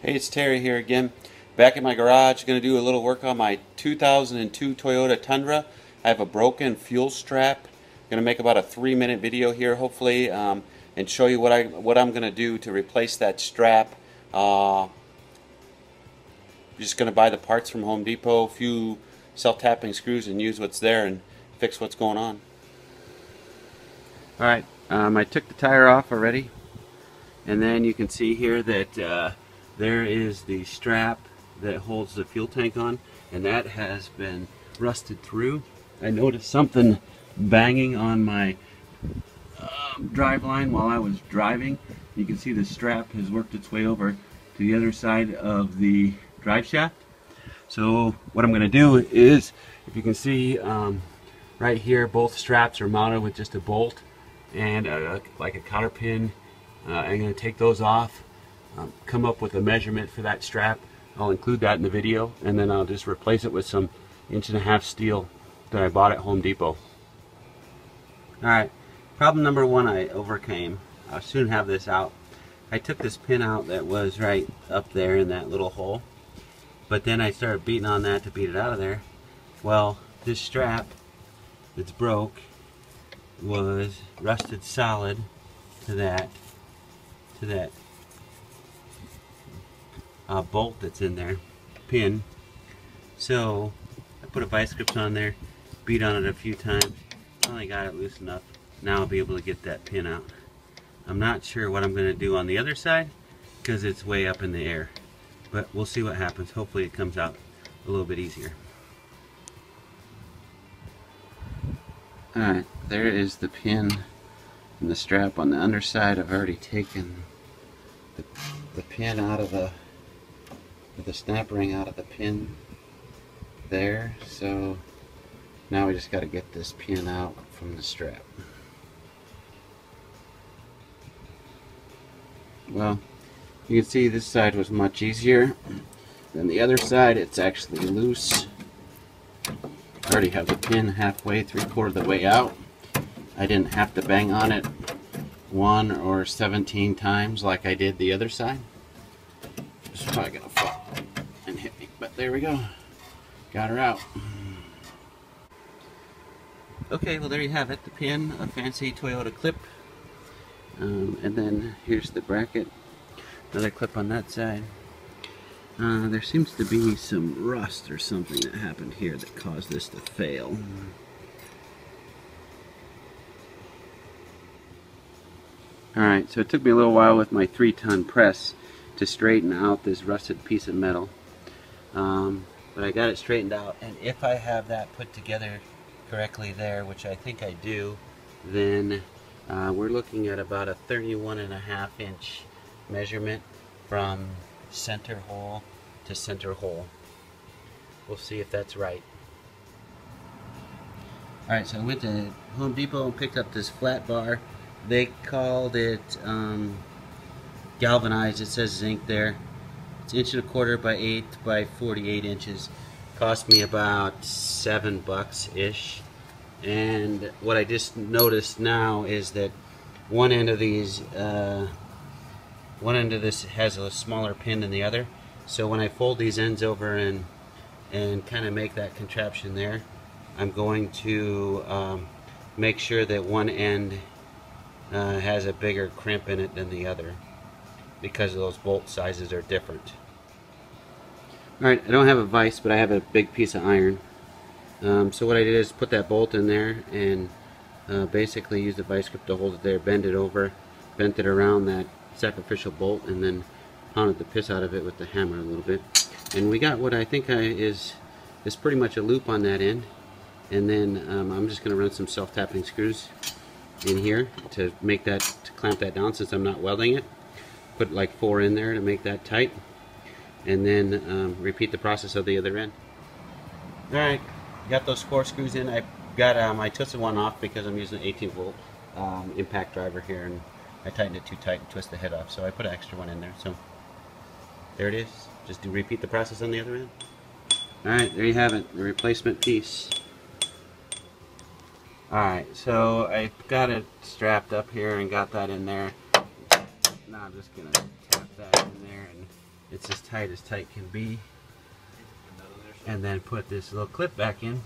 Hey, it's Terry here again. Back in my garage, going to do a little work on my 2002 Toyota Tundra. I have a broken fuel strap. Going to make about a 3-minute video here, hopefully, and show you what I'm going to do to replace that strap. I'm just going to buy the parts from Home Depot, a few self-tapping screws, and use what's there and fix what's going on. All right, I took the tire off already, and then you can see here that there is the strap that holds the fuel tank on, and that has been rusted through. I noticed something banging on my drive line while I was driving. You can see the strap has worked its way over to the other side of the drive shaft. So what I'm going to do is, if you can see right here, both straps are mounted with just a bolt and like a cotter pin. I'm going to take those off, come up with a measurement for that strap. I'll include that in the video, and then I'll just replace it with some 1.5" steel that I bought at Home Depot. Alright, problem number one I overcame. I'll soon have this out. I took this pin out that was right up there in that little hole, but then I started beating on that to beat it out of there. Well, this strap that's broke was rusted solid to that bolt that's in there, pin. So I put a vice grip on there, beat on it a few times, finally got it loose enough. Now I'll be able to get that pin out. I'm not sure what I'm going to do on the other side because it's way up in the air, but we'll see what happens. Hopefully it comes out a little bit easier. Alright, there is the pin and the strap on the underside. I've already taken the pin out of the snap ring out of the pin there, so now we just got to get this pin out from the strap. Well, you can see this side was much easier than the other side. It's actually loose. I already have the pin halfway, 3/4 of the way out. I didn't have to bang on it 1 or 17 times like I did the other side. It's probably gonna fall and hit me, but there we go. Got her out. Okay, well there you have it, the pin, a fancy Toyota clip, and then here's the bracket, another clip on that side. There seems to be some rust or something that happened here that caused this to fail. Alright, so it took me a little while with my 3-ton press to straighten out this rusted piece of metal. But I got it straightened out, and if I have that put together correctly there, which I think I do, then we're looking at about a 31.5" measurement from center hole to center hole. We'll see if that's right. Alright, so I went to Home Depot and picked up this flat bar. They called it galvanized. It says zinc there. It's 1.25" by 8 by 48 inches. Cost me about $7-ish. And what I just noticed now is that one end of this has a smaller pin than the other. So when I fold these ends over and kind of make that contraption there, I'm going to make sure that one end has a bigger crimp in it than the other, because those bolt sizes are different. Alright, I don't have a vise, but I have a big piece of iron. So what I did is put that bolt in there and basically use the vice grip to hold it there, bend it over, bent it around that sacrificial bolt, and then pounded the piss out of it with the hammer a little bit. And we got what I think is pretty much a loop on that end. And then I'm just going to run some self-tapping screws in here to clamp that down, since I'm not welding it. Put like 4 in there to make that tight, and then repeat the process of the other end. Alright, got those 4 screws in. I got I twisted one off because I'm using an 18-volt impact driver here, and I tightened it too tight and twisted the head off, so I put an extra one in there. So there it is. Just repeat the process on the other end. Alright, there you have it, the replacement piece. Alright, so I got it strapped up here and got that in there. Now I'm just going to tap that in there it's as tight can be, and then put this little clip back in